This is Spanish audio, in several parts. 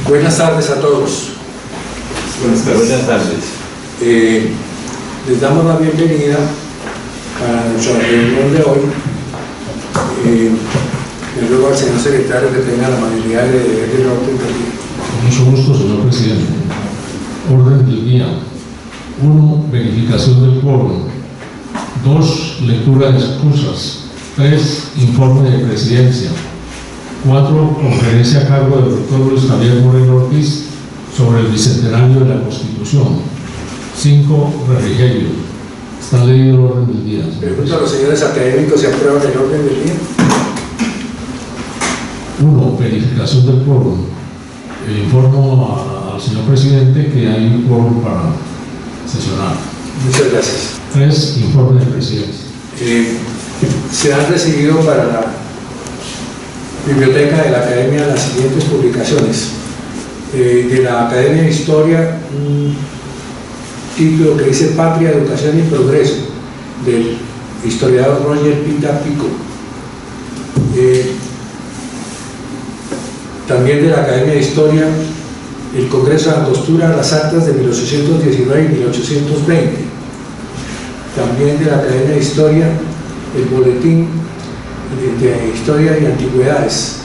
Buenas tardes a todos. Buenas tardes. Les damos la bienvenida a nuestra reunión de hoy. Le ruego al señor secretario que tenga la amabilidad de leer el orden del día. Con mucho gusto, señor presidente. Orden del día. 1. Verificación del quórum. 2. Lectura de excusas. 3. Informe de presidencia. 4. Conferencia a cargo del doctor Luis Javier Moreno Ortiz sobre el bicentenario de la Constitución. 5. Refrigerio. Está leído el orden del día. Pregunto a los señores académicos si aprueban el orden del día. 1. Verificación del quórum. Informo al señor presidente que hay un quórum para sesionar. Muchas gracias. 3. Informe de presidencia. Se han recibido para la biblioteca de la Academia las siguientes publicaciones. De la Academia de Historia, un título que dice Patria, Educación y Progreso, del historiador Roger Pita Pico. También de la Academia de Historia, el Congreso de Angostura, las actas de 1819 y 1820. También de la Academia de Historia, el Boletín de Historia y Antigüedades.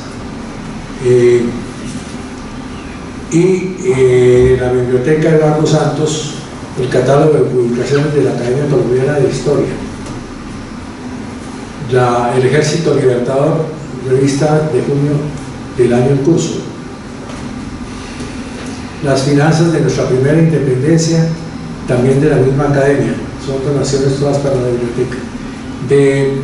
La Biblioteca Eduardo Santos, el catálogo de publicaciones de la Academia Colombiana de Historia. El Ejército Libertador, revista de junio del año en curso. Las finanzas de nuestra primera independencia, también de la misma academia, son donaciones todas para la biblioteca. De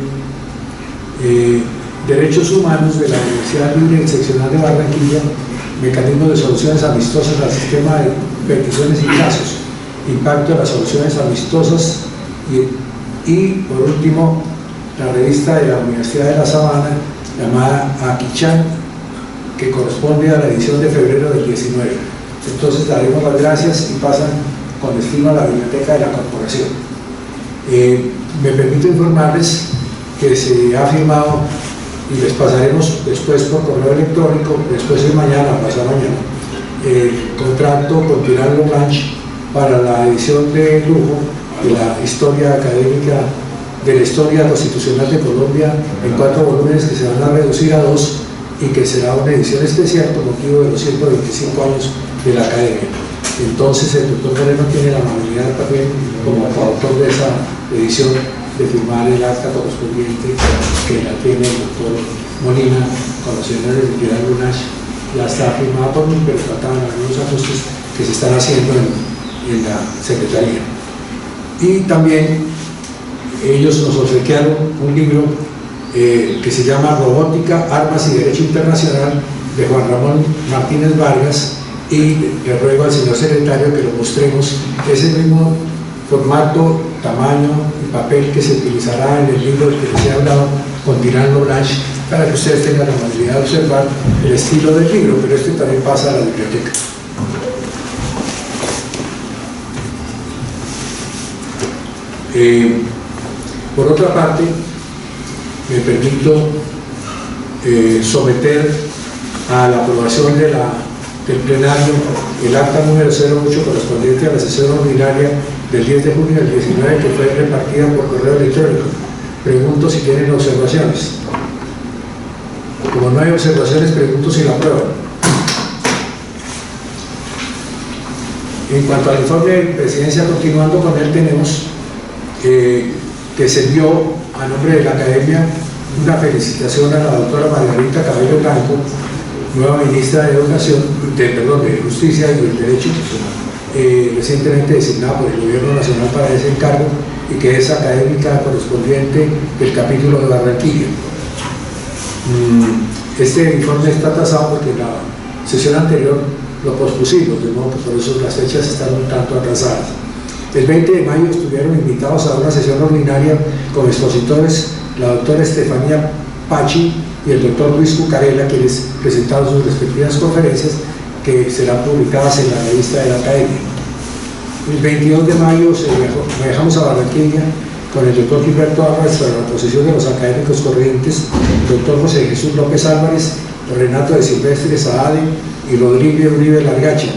Derechos Humanos de la Universidad Libre Seccional de Barranquilla, mecanismos de soluciones amistosas al sistema de peticiones y casos, impacto de las soluciones amistosas y por último, la revista de la Universidad de La Sabana, llamada Aquichan, que corresponde a la edición de febrero del 19. Entonces daremos las gracias y pasan con destino a la biblioteca de la corporación. Me permito informarles que se ha firmado y les pasaremos después por correo electrónico, después de mañana o pasado mañana, el contrato con Tirán Loblanche para la edición de lujo de la historia académica de la historia constitucional de Colombia en 4 volúmenes que se van a reducir a 2 y que será una edición especial con motivo de los 125 años de la academia. Entonces el doctor Moreno tiene la amabilidad también como coautor de esa edición de firmar el acta correspondiente que la tiene el doctor Molina con los señores de Piedad Lunash. Ya está firmada por mí, pero faltaban algunos ajustes que se están haciendo en la Secretaría. Y también ellos nos obsequiaron un libro que se llama Robótica, Armas y Derecho Internacional, de Juan Ramón Martínez Vargas, y le ruego al señor secretario que lo mostremos. Es el mismo formato, tamaño y papel que se utilizará en el libro del que les he hablado con Tirán Loblanche, para que ustedes tengan la amabilidad de observar el estilo del libro, pero este también pasa a la biblioteca. Por otra parte, me permito someter a la aprobación del plenario el acta número 08 correspondiente a la sesión ordinaria del 10 de junio del 19, que fue repartida por correo electrónico. Pregunto si tienen observaciones. Como no hay observaciones, pregunto si la aprueban. En cuanto al informe de presidencia, continuando con él, tenemos que se envió a nombre de la academia una felicitación a la doctora Margarita Cabello Blanco, nueva ministra de Educación, de Justicia y del Derecho, recientemente designada por el Gobierno Nacional para ese encargo, y que es académica correspondiente del capítulo de Barranquilla. Este informe está tasado porque en la sesión anterior lo pospusimos, de modo que por eso las fechas están un tanto atrasadas. El 20 de mayo estuvieron invitados a una sesión ordinaria con expositores, la doctora Estefanía Pachi y el doctor Luis Cucarela, quienes presentaron sus respectivas conferencias que serán publicadas en la revista de la academia. El 22 de mayo viajamos a Barranquilla con el doctor Gilberto Álvarez para la posición de los académicos corrientes, el doctor José Jesús López Álvarez, Renato de Silvestre Saade, y Rodríguez Uribe Largacha.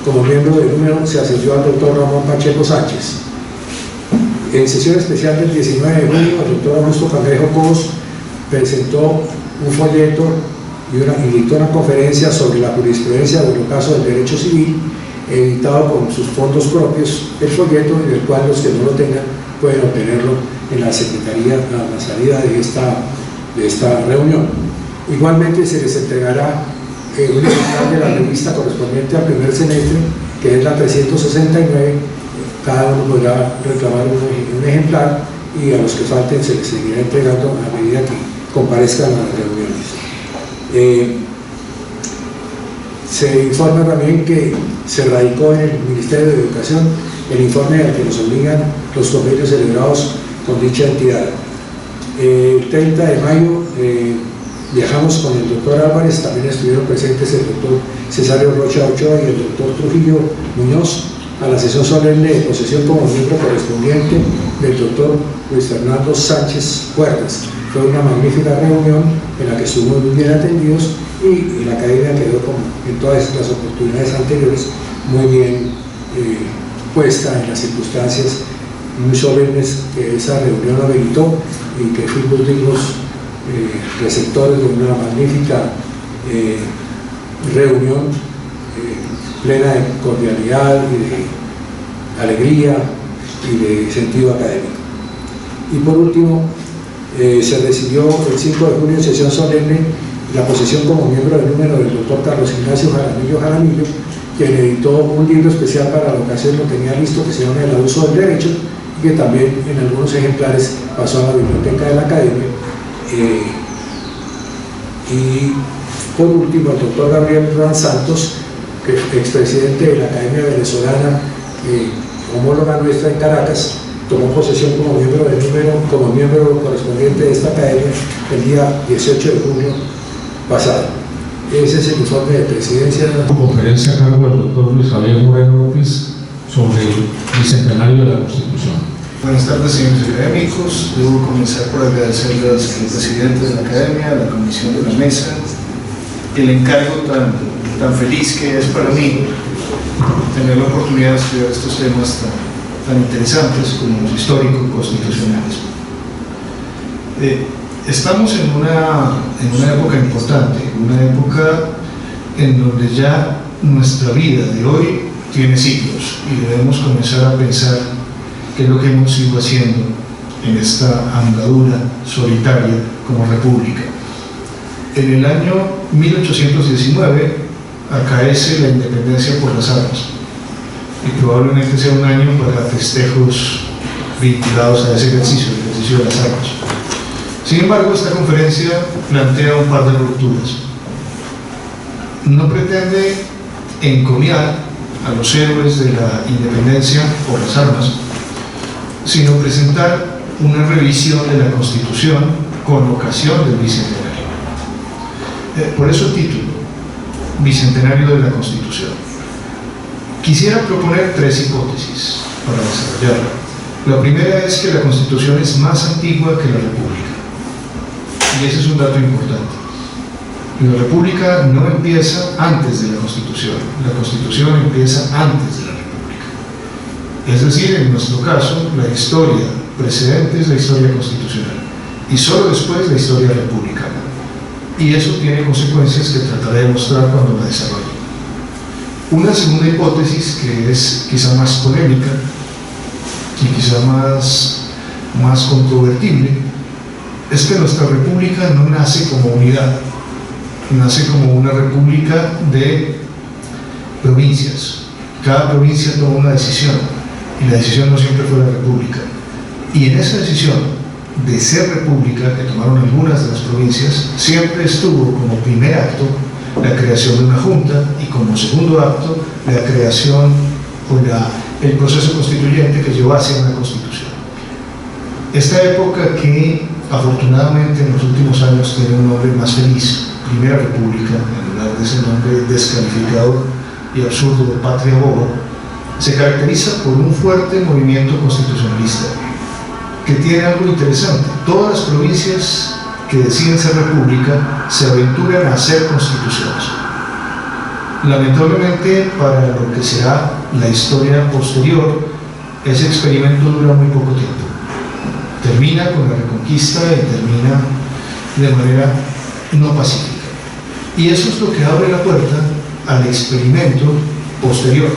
Como miembro del número se accedió al doctor Ramón Pacheco Sánchez. En sesión especial del 19 de junio, el doctor Augusto Cangrejo Cobos presentó un folleto y dictó una conferencia sobre la jurisprudencia del ocaso del derecho civil, editado con sus fondos propios, el folleto, en el cual los que no lo tengan pueden obtenerlo en la Secretaría a la salida de esta reunión. Igualmente se les entregará un ejemplar de la revista correspondiente al primer semestre, que es la 369. Cada uno podrá reclamar un ejemplar y a los que falten se les seguirá entregando a medida que comparezcan a las reuniones. Se informa también que se radicó en el Ministerio de Educación el informe al que nos obligan los convenios celebrados con dicha entidad. El 30 de mayo viajamos con el doctor Álvarez, también estuvieron presentes el doctor Cesario Rocha Ochoa y el doctor Trujillo Muñoz a la sesión solemne de posesión como miembro correspondiente del doctor Luis Fernando Sánchez Cuerdas. Fue una magnífica reunión en la que estuvimos muy bien atendidos y la academia quedó, como en todas las oportunidades anteriores, muy bien puesta en las circunstancias muy solemnes que esa reunión habilitó y que fuimos dignos receptores de una magnífica reunión plena de cordialidad y de alegría y de sentido académico. Y por último, se recibió el 5 de junio en sesión solemne la posesión como miembro del número del doctor Carlos Ignacio Jaramillo, quien editó un libro especial para la ocasión, lo tenía listo, que se llama El abuso del derecho, y que también en algunos ejemplares pasó a la biblioteca de la academia. Y por último, el doctor Gabriel Ruan Santos, que es expresidente de la Academia Venezolana, homóloga nuestra en Caracas, tomó posesión como miembro del número, como miembro correspondiente de esta academia el día 18 de junio pasado. Ese es el informe de presidencia. Conferencia a cargo del doctor Luis Javier Moreno López sobre el bicentenario de la Constitución. Buenas tardes, señores académicos. Debo comenzar por agradecerles al presidente de la academia, a la comisión de la mesa, el encargo tan feliz que es para mí tener la oportunidad de estudiar estos temas tan interesantes como los histórico-constitucionales. Estamos en una época importante, una época en donde ya nuestra vida de hoy tiene siglos y debemos comenzar a pensar qué es lo que hemos ido haciendo en esta andadura solitaria como república. En el año 1819 acaece la independencia por las armas y probablemente sea un año para festejos vinculados a ese ejercicio, el ejercicio de las armas. Sin embargo, esta conferencia plantea un par de rupturas. No pretende encomiar a los héroes de la independencia por las armas, sino presentar una revisión de la Constitución con ocasión del Bicentenario. Por eso el título, Bicentenario de la Constitución. Quisiera proponer tres hipótesis para desarrollarla. La primera es que la Constitución es más antigua que la República. Y ese es un dato importante. La República no empieza antes de la Constitución. La Constitución empieza antes de la República. Es decir, en nuestro caso, la historia precedente es la historia constitucional y solo después la historia republicana. Y eso tiene consecuencias que trataré de mostrar cuando la desarrolle. Una segunda hipótesis, que es quizá más polémica y quizá más controvertible, es que nuestra república no nace como unidad, nace como una república de provincias. Cada provincia toma una decisión y la decisión no siempre fue la república. Y en esa decisión de ser república, que tomaron algunas de las provincias, siempre estuvo como primer acto la creación de una junta y como segundo acto la creación o el proceso constituyente que llevase a una constitución. Esta época, que afortunadamente en los últimos años tiene un nombre más feliz, Primera República, en lugar de ese nombre descalificado y absurdo de Patria Boba, se caracteriza por un fuerte movimiento constitucionalista que tiene algo interesante. Todas las provincias que deciden ser república se aventuran a hacer constituciones. Lamentablemente, para lo que será la historia posterior, ese experimento dura muy poco tiempo. Termina con la Reconquista y termina de manera no pacífica. Y eso es lo que abre la puerta al experimento posterior.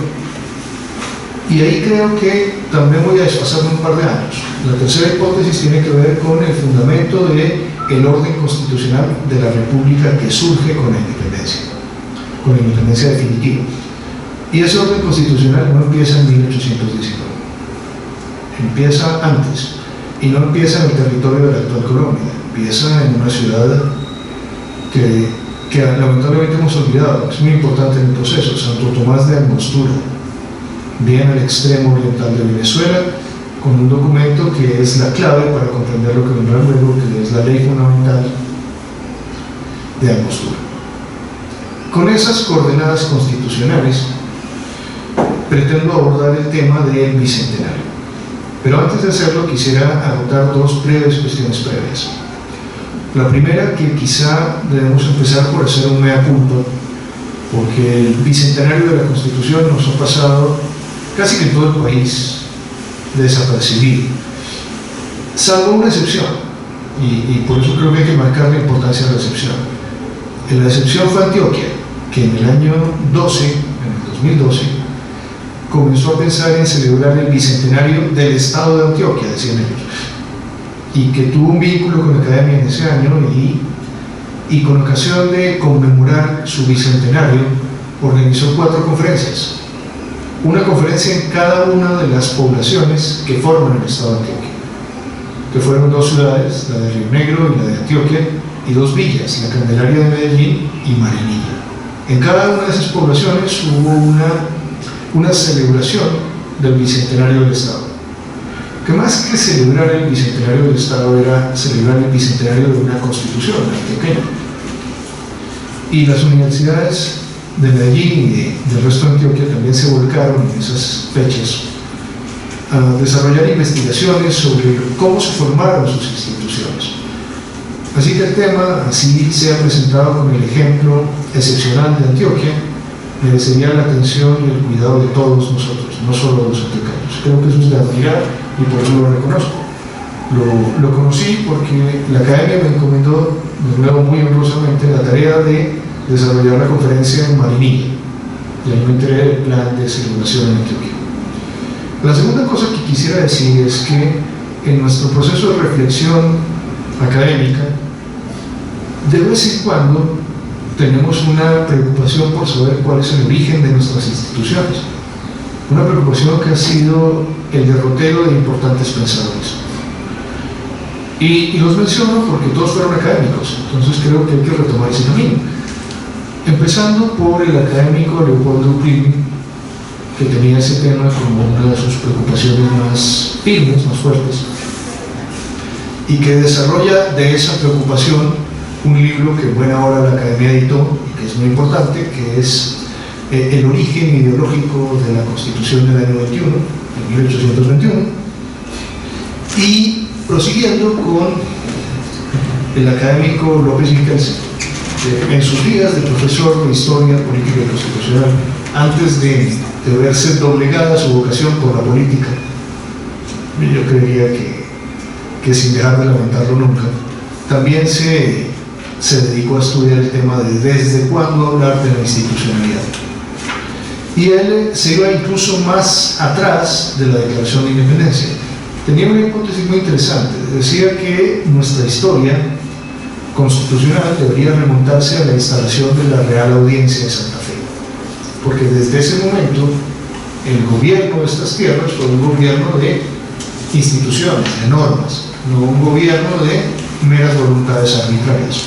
Y ahí creo que también voy a desfasarme un par de años. La tercera hipótesis tiene que ver con el fundamento del orden constitucional de la República que surge con la independencia definitiva. Y ese orden constitucional no empieza en 1819, empieza antes, y no empieza en el territorio de la actual Colombia, empieza en una ciudad que lamentablemente hemos olvidado, es muy importante en el proceso, Santo Tomás de Angostura, bien al extremo oriental de Venezuela, con un documento que es la clave para comprender lo que vendrá luego, que es la Ley Fundamental de Angostura. Con esas coordenadas constitucionales pretendo abordar el tema del bicentenario. Pero antes de hacerlo quisiera agotar dos breves cuestiones previas. La primera, que quizá debemos empezar por hacer un mea culpa, porque el bicentenario de la Constitución nos ha pasado casi que en todo el país desapercibido, salvo una excepción, y por eso creo que hay que marcar la importancia de la excepción. La excepción fue Antioquia, que en el año 2012, comenzó a pensar en celebrar el bicentenario del Estado de Antioquia, decían ellos, y que tuvo un vínculo con la Academia en ese año, y con ocasión de conmemorar su bicentenario, organizó 4 conferencias. Una conferencia en cada una de las poblaciones que forman el Estado de Antioquia, que fueron 2 ciudades, la de Río Negro y la de Antioquia, y 2 villas, la Candelaria de Medellín y Marinilla. En cada una de esas poblaciones hubo una celebración del bicentenario del Estado, que más que celebrar el bicentenario del Estado era celebrar el bicentenario de una constitución antioqueña. Y las universidades de Medellín y del resto de Antioquia también se volcaron en esas fechas a desarrollar investigaciones sobre cómo se formaron sus instituciones. Así que el tema, así sea presentado con el ejemplo excepcional de Antioquia, merecería la atención y el cuidado de todos nosotros, no solo de los antioqueños. Creo que eso es de admirar y por eso lo reconozco. Lo conocí porque la Academia me encomendó, de nuevo muy honrosamente, la tarea de desarrollar la conferencia en Marinilla, y ahí me enteré del plan de celebración en Antioquia. La segunda cosa que quisiera decir es que en nuestro proceso de reflexión académica, de vez en cuando tenemos una preocupación por saber cuál es el origen de nuestras instituciones, una preocupación que ha sido el derrotero de importantes pensadores. Y los menciono porque todos fueron académicos, entonces creo que hay que retomar ese camino. Empezando por el académico Leopoldo Primi, que tenía ese tema como una de sus preocupaciones más firmes, más fuertes, y que desarrolla de esa preocupación un libro que en buena hora la Academia editó y que es muy importante, que es El origen ideológico de la Constitución del año 21, de 1821, y prosiguiendo con el académico López Michelsen, en sus días de profesor de Historia Política y Constitucional, antes de verse doblegada su vocación por la política, yo creería que sin dejar de lamentarlo nunca, también se dedicó a estudiar el tema de desde cuándo hablar de la institucionalidad. Y él se iba incluso más atrás de la Declaración de Independencia. Tenía una hipótesis muy interesante. Decía que nuestra historia constitucional debería remontarse a la instalación de la Real Audiencia de Santa Fe, porque desde ese momento el gobierno de estas tierras fue un gobierno de instituciones, de normas, no un gobierno de meras voluntades arbitrarias.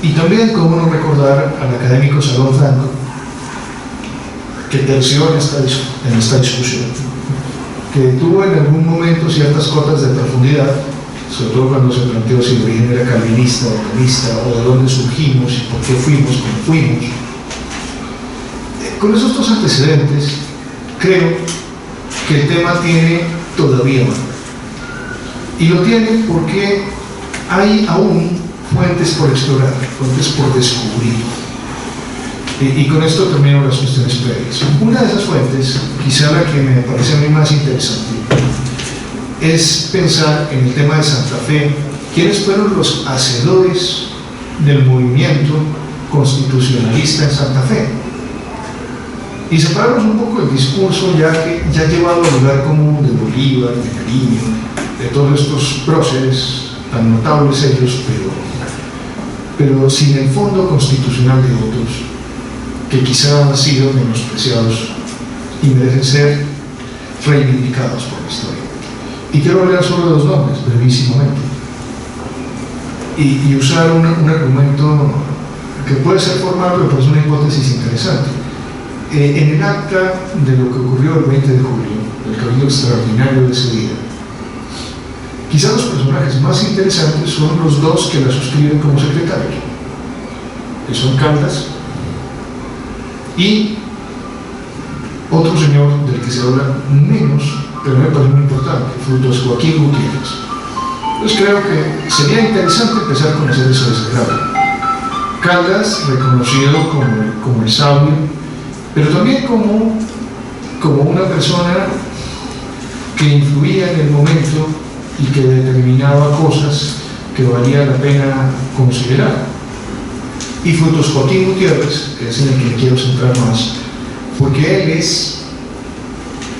Y también, cómo no recordar al académico Salón Franco, que terció en esta discusión, que tuvo en algún momento ciertas cotas de profundidad, sobre todo cuando se planteó si el origen era calvinista o calvista, o de dónde surgimos y por qué fuimos como fuimos. Con esos 2 antecedentes, creo que el tema tiene todavía más. Y lo tiene porque hay aún fuentes por explorar, fuentes por descubrir. Y con esto termino las cuestiones previas. Una de esas fuentes, quizá la que me parece a mí más interesante, es pensar en el tema de Santa Fe, quiénes fueron los hacedores del movimiento constitucionalista en Santa Fe. Y separarnos un poco el discurso ya llevado al lugar común de Bolívar, de Nariño, de todos estos próceres tan notables ellos, pero sin el fondo constitucional de otros, que quizá han sido menospreciados y merecen ser reivindicados por la historia. Y quiero hablar solo de dos nombres, brevísimamente, y usar un argumento que puede ser formal, pero es una hipótesis interesante. En el acta de lo que ocurrió el 20 de julio, el cabildo extraordinario de ese día, quizá los personajes más interesantes son los dos que la suscriben como secretarios, que son Caldas y otro señor del que se habla menos, pero me parece muy importante, Frutos Joaquín Gutiérrez. Entonces creo que sería interesante empezar a conocer eso de ese grado. Caldas, reconocido como el sabio, pero también como una persona que influía en el momento y que determinaba cosas que valía la pena considerar. Y Frutos Joaquín Gutiérrez, que es en el que me quiero centrar más, porque él es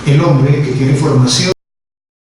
el hombre que tiene formación